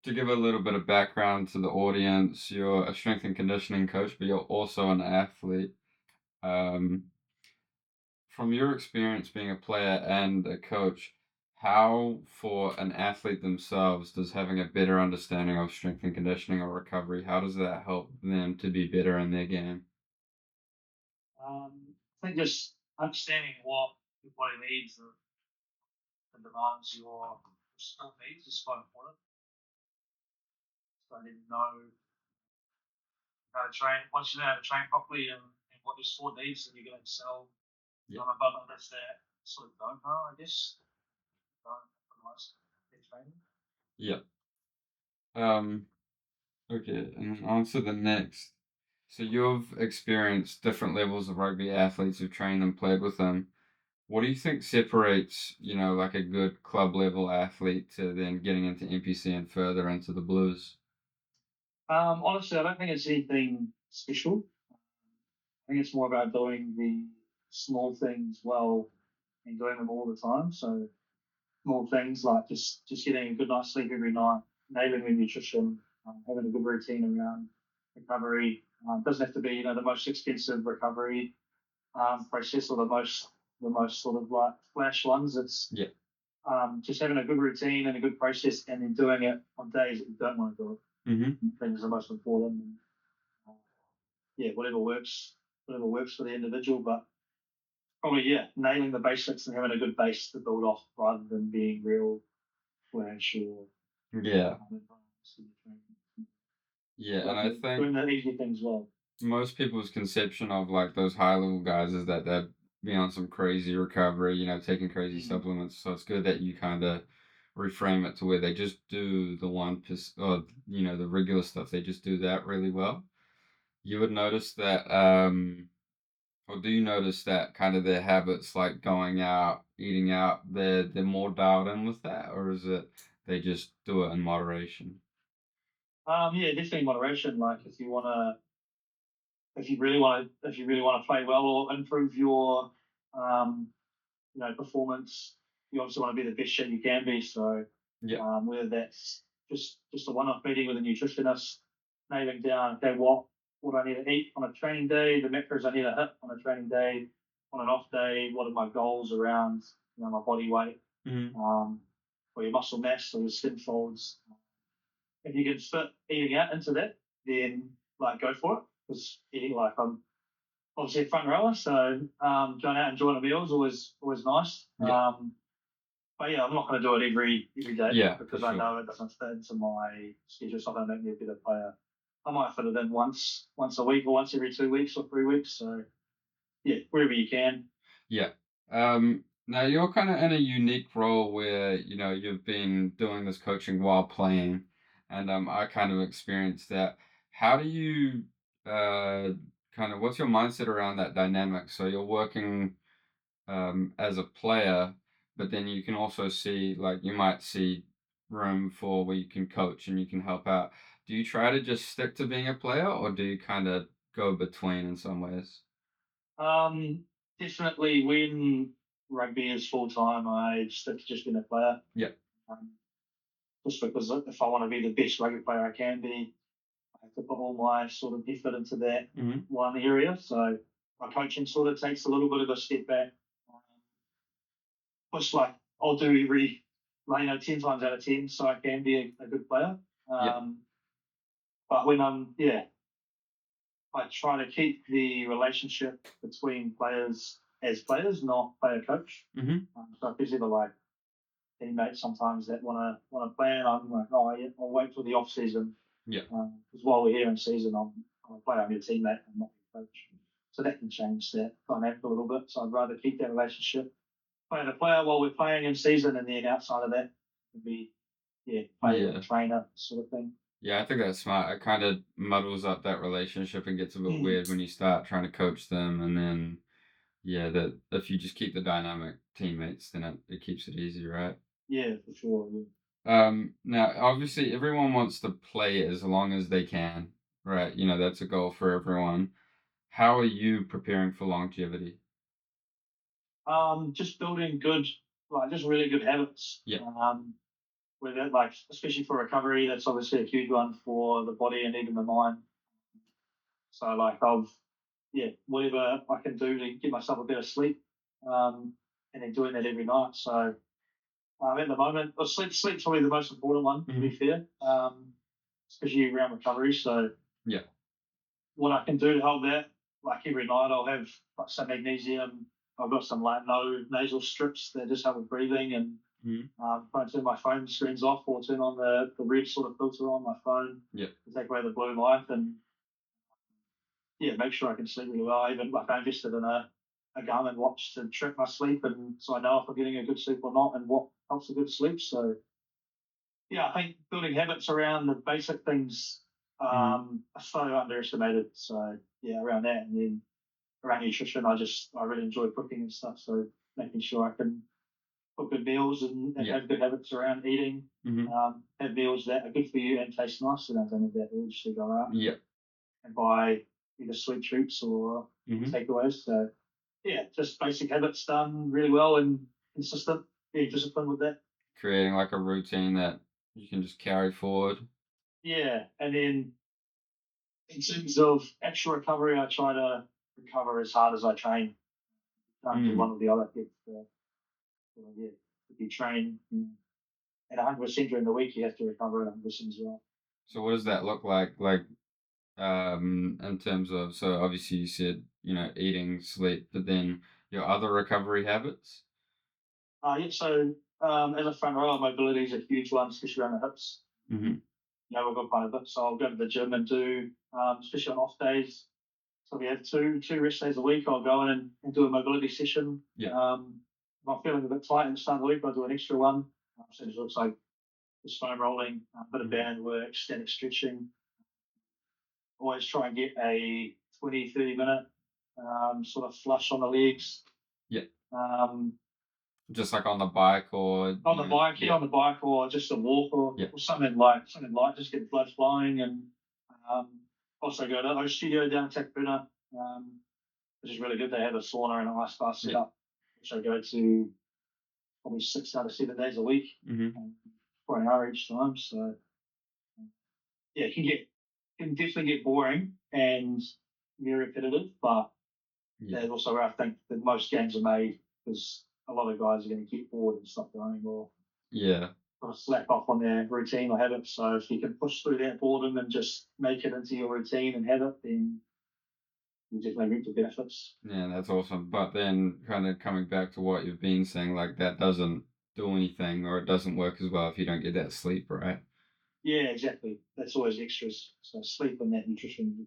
To give a little bit of background to the audience, you're a strength and conditioning coach, but you're also an athlete. Um, from your experience being a player and a coach, how, for an athlete themselves, does having a better understanding of strength and conditioning or recovery, how does that help them to be better in their game? I think just understanding what your body needs and demands your sport needs is quite important. So I didn't know how to train. Once you know how to train properly and what your sport needs, then you're going to excel. Yeah. Above others that sort of don't know, I guess. Don't realize their training. Yeah. Um, okay, and on to the next. So you've experienced different levels of rugby athletes who've trained and played with them. What do you think separates, like a good club level athlete to then getting into NPC and further into the Blues? Honestly, I don't think it's anything special. I think it's more about doing the small things well and doing them all the time. So small things like just getting a good night's sleep every night, nailing your nutrition, having a good routine around recovery. Doesn't have to be the most expensive recovery process or the most sort of like flash ones. It's Yeah. just having a good routine and a good process, and then doing it on days that you don't want to do it. Hmm. I think is the most important. And, uh, yeah, whatever works for the individual, but probably nailing the basics and having a good base to build off rather than being real flash or Yeah. advanced in the training. Yeah. And But I doing think the easy things well. most people's conception of like those high level guys is that they're be on some crazy recovery, taking crazy Mm. supplements. So it's good that you kind of reframe it to where they just do the 1%, or, the regular stuff. They just do that really well. You would notice that, or do you notice that kind of their habits, like going out, eating out, they're more dialed in with that, or is it they just do it in moderation? Yeah, definitely moderation. Like if you really want to play well or improve your um, performance, you obviously want to be the best shape you can be. So Yeah. whether that's just a one-off meeting with a nutritionist, nailing down, okay, what do I need to eat on a training day, the macros I need to hit on a training day, on an off day, what are my goals around my body weight, Hmm. um, or your muscle mass or your skin folds. If you can fit eating out into that, then like go for it. Because eating like I'm obviously a front rower, so going out and enjoying a meal is always nice. Yeah. But yeah, I'm not going to do it every day Yeah, for because I sure. know it doesn't fit into my schedule. It's not going to make me a better player. I might fit it in once a week or once every 2 weeks or 3 weeks. So yeah, wherever you can. Yeah. Now you're kind of in a unique role where, you've been doing this coaching while playing, and I kind of experienced that. How do you kind of what's your mindset around that dynamic? So you're working as a player, but then you can also see, like, you might see room for where you can coach and you can help out. Do you try to just stick to being a player, or do you kind of go between in some ways? Um, Definitely when rugby is full time, I stick to just being a player. Yeah. Um, just because if I want to be the best rugby player I can be, I have to put all my sort of effort into that Hmm. one area. So my coaching sort of takes a little bit of a step back. Which like I'll do every 10 times out of 10 so I can be a good player. Yeah. But when I try to keep the relationship between players as players, not player coach. Hmm. So if there's ever like teammates sometimes that wanna play, and I'm like, oh yeah, I'll wait till the off season Yeah. because while we're here in season, I'm a player, I'm your teammate, I'm not your coach. So that can change that dynamic a little bit. So I'd rather keep that relationship, play the player while we're playing in season, and then outside of that, would be player and Yeah. trainer sort of thing. Yeah, I think that's smart. It kind of muddles up that relationship and gets a bit Mm. weird when you start trying to coach them, and then yeah, that if you just keep the dynamic teammates, then it keeps it easy, right? Yeah, for sure. Yeah. Now obviously everyone wants to play as long as they can, right? That's a goal for everyone. How are you preparing for longevity? Just building good, like just really good habits. Yeah. with that, like especially for recovery, that's obviously a huge one for the body and even the mind. So like I've whatever I can do to give myself a bit of sleep, um, and then doing that every night. So at the moment, sleep's probably the most important one to be fair, especially around recovery. So Yeah. what I can do to help that, like every night I'll have like some magnesium. I've got some like nasal strips that just help with breathing and Mhm. try and turn my phone screens off or turn on the red sort of filter on my phone Yeah. to take away the blue light and make sure I can sleep really well. I even like I invested in a Garmin watch to track my sleep and so I know if I'm getting a good sleep or not and what helps a good sleep. So I think building habits around the basic things Mhm. are so underestimated. So around that and then around nutrition, I really enjoy cooking and stuff. So making sure I can cook good meals and Yeah. have good habits around eating. Mhm. Have meals that are good for you and taste nice, and I don't have that urge to go out Yeah. and buy either sweet treats or Mhm. takeaways. So just basic habits done really well and consistent. Being disciplined with that. Creating like a routine that you can just carry forward. Yeah, and then in terms of actual recovery, I try to recover as hard as I train. Can't do one Mm. or the other. If you train at 100% during the week, you have to recover at 100% as well. So what does that look like? Like, in terms of, so obviously you said, eating, sleep, but then your other recovery habits? So as a front rower, mobility is a huge one, especially around the hips. Mhm. We've got quite a bit, so I'll go to the gym and do, especially on off days. So we have two rest days a week. I'll go in and do a mobility session. Yeah. If I'm feeling a bit tight at the start of the week, I'll do an extra one. So it looks like just foam rolling, a bit of Mhm. band work, static stretching. Always try and get a 20, 30 minute sort of flush on the legs. Yeah. Um, Just like on the bike or, on the bike, yeah. on the bike, or just a walk, Yeah. or something light, just get the blood flowing, and um, also go to O Studio down in Takapuna, which is really good. They have a sauna and an ice bath set Yeah. up, which I go to probably 6 out of 7 days a week, Mhm. um, for an hour each time. So it can definitely get boring and very repetitive, but Yeah. that's also where I think that most games are made because a lot of guys are going to get bored and stop going or Yeah. sort of slack off on their routine or habit. So if you can push through that boredom and just make it into your routine and habit, then you definitely reap the benefits. Yeah, that's awesome. But then kind of coming back to what you've been saying, like that doesn't do anything or it doesn't work as well if you don't get that sleep, right? Yeah, exactly. That's always extras. So sleep and that nutrition.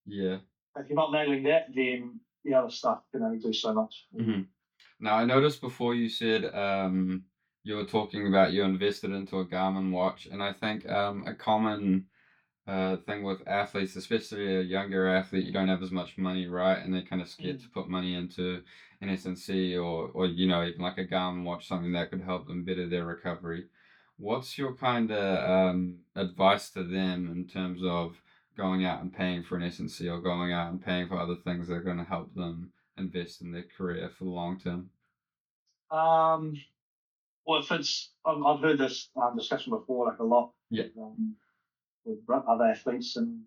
Yeah. If you're not nailing that, then the other stuff can only do so much. Hmm. Now, I noticed before you said you were talking about you invested into a Garmin watch, and I think a common thing with athletes, especially a younger athlete, you don't have as much money, right? And they're kind of scared to Mm. put money into an SNC or even like a Garmin watch, something that could help them better their recovery. What's your kind of advice to them in terms of going out and paying for an SNC or going out and paying for other things that are going to help them invest in their career for the long term? Um, well, if I've heard this discussion before, like a lot Yeah. with other athletes, and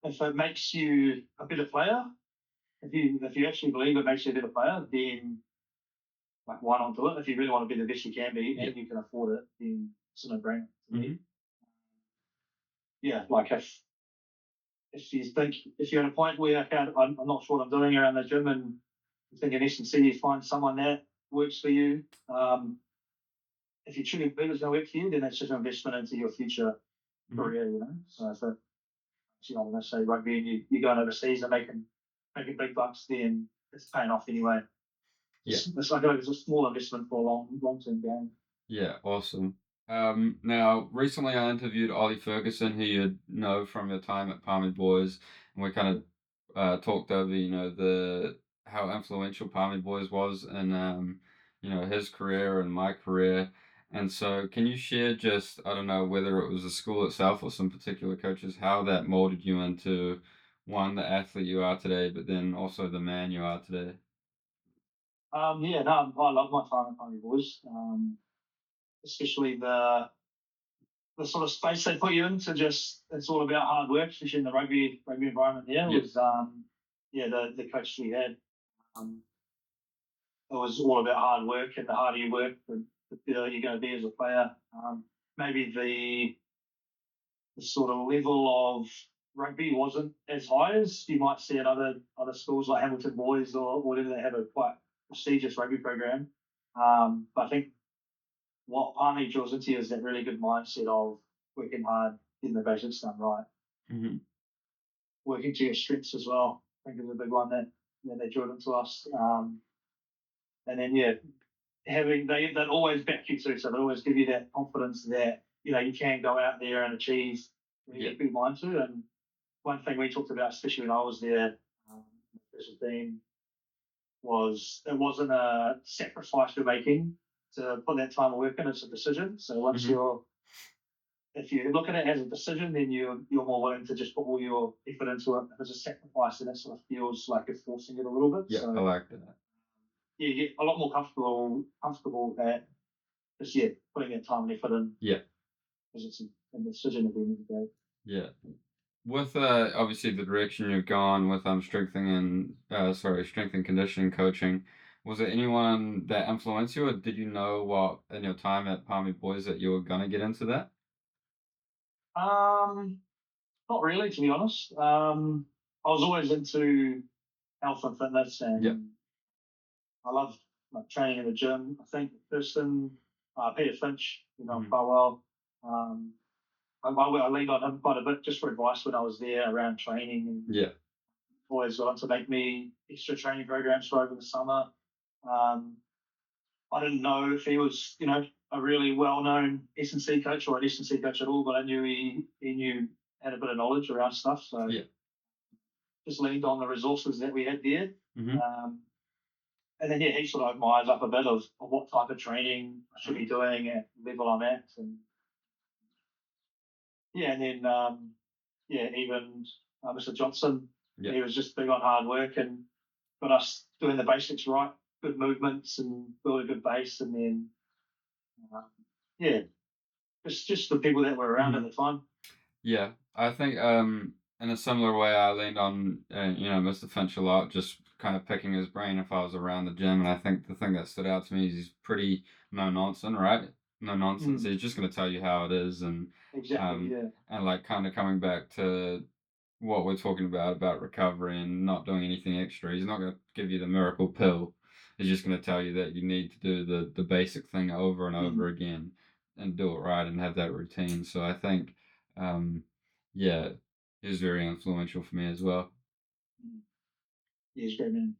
if it makes you a better player, if you actually believe it makes you a better player, then like why not do it? If you really want to be the best you can be Yeah. and you can afford it, then it's a no-brainer to Hmm. me. Like if you're at a point where I'm not sure what I'm doing around the gym and you think in S&C you find someone that works for you. If you truly believe it's going to work for you, then that's just an investment into your future Hmm. career, So if I'm going to say rugby and you're going overseas and making big bucks, then it's paying off anyway. Yeah. It's like it's a small investment for a long term gain. Yeah, awesome. Now, recently I interviewed Ollie Ferguson, who you know from your time at Palmy Boys, and we kind of talked over, the how influential Palmy Boys was in, his career and my career. And so, can you share just, I don't know, whether it was the school itself or some particular coaches, how that molded you into one, the athlete you are today, but then also the man you are today? No, I love my time at Army Boys. especially the sort of space they put you in to just it's all about hard work, especially in the rugby environment. There Yeah. was yeah the coach we had. Um, it was all about hard work, and the harder you work, the better you're going to be as a player. Maybe the sort of level of rugby wasn't as high as you might see at other schools like Hamilton Boys or whatever. They have a quite prestigious rugby program. But I think what Palmy draws into is that really good mindset of working hard, getting the basics done right, Hmm. working to your strengths as well. I think is a big one that they drilled into us. And then yeah, having they always back you too, so they always give you that confidence that you can go out there and achieve what you Yeah. put your mind to. And one thing we talked about, especially when I was there, as a team, was it wasn't a sacrifice you're making to put that time of work in. It's a decision. So once Hmm. you're if you look at it as a decision, then you're more willing to just put all your effort into it. If it's a sacrifice, then it sort of feels like you're forcing it a little bit. Yeah, I So like that. yeah, you get a lot more comfortable at just yeah putting that time and effort in Yeah. because it's a decision at the end of the day. Yeah. With obviously the direction you've gone with strength and conditioning coaching, was there anyone that influenced you, or did you know what in your time at Palmy Boys that you were gonna get into that? Um, Not really, to be honest. I was always into health and fitness, Yeah. and I love like training in the gym. I think Thurston, Peter Finch, Hmm. quite well. Um, I leaned on him quite a bit just for advice when I was there around training, and Yeah. always got him to make me extra training programs for over the summer. Um, I didn't know if he was, a really well-known S&C coach or an S&C coach at all, but I knew he knew had a bit of knowledge around stuff. So Yeah. just leaned on the resources that we had there. Hmm. Um, and then, yeah, he sort of opened my eyes up a bit of what type of training I should be doing at the level I'm at. And yeah, and then, yeah, even Mr. Johnson, Yeah. he was just big on hard work and got us doing the basics right, good movements and build a good base. And then, um, yeah, just the people that were around at Hmm. the time. Yeah, I think in a similar way, I leaned on Mr. Finch a lot, just kind of picking his brain if I was around the gym. And I think the thing that stood out to me is he's pretty no nonsense, right? No nonsense. Mm, He's just going to tell you how it is, exactly, um yeah. and like kind of coming back to what we're talking about recovery and not doing anything extra. He's not going to give you the miracle pill. He's just going to tell you that you need to do the basic thing over and Mm, over again and do it right and have that routine. So I think, um, yeah, he was very influential for me as well. mm. Yeah, he's a great man.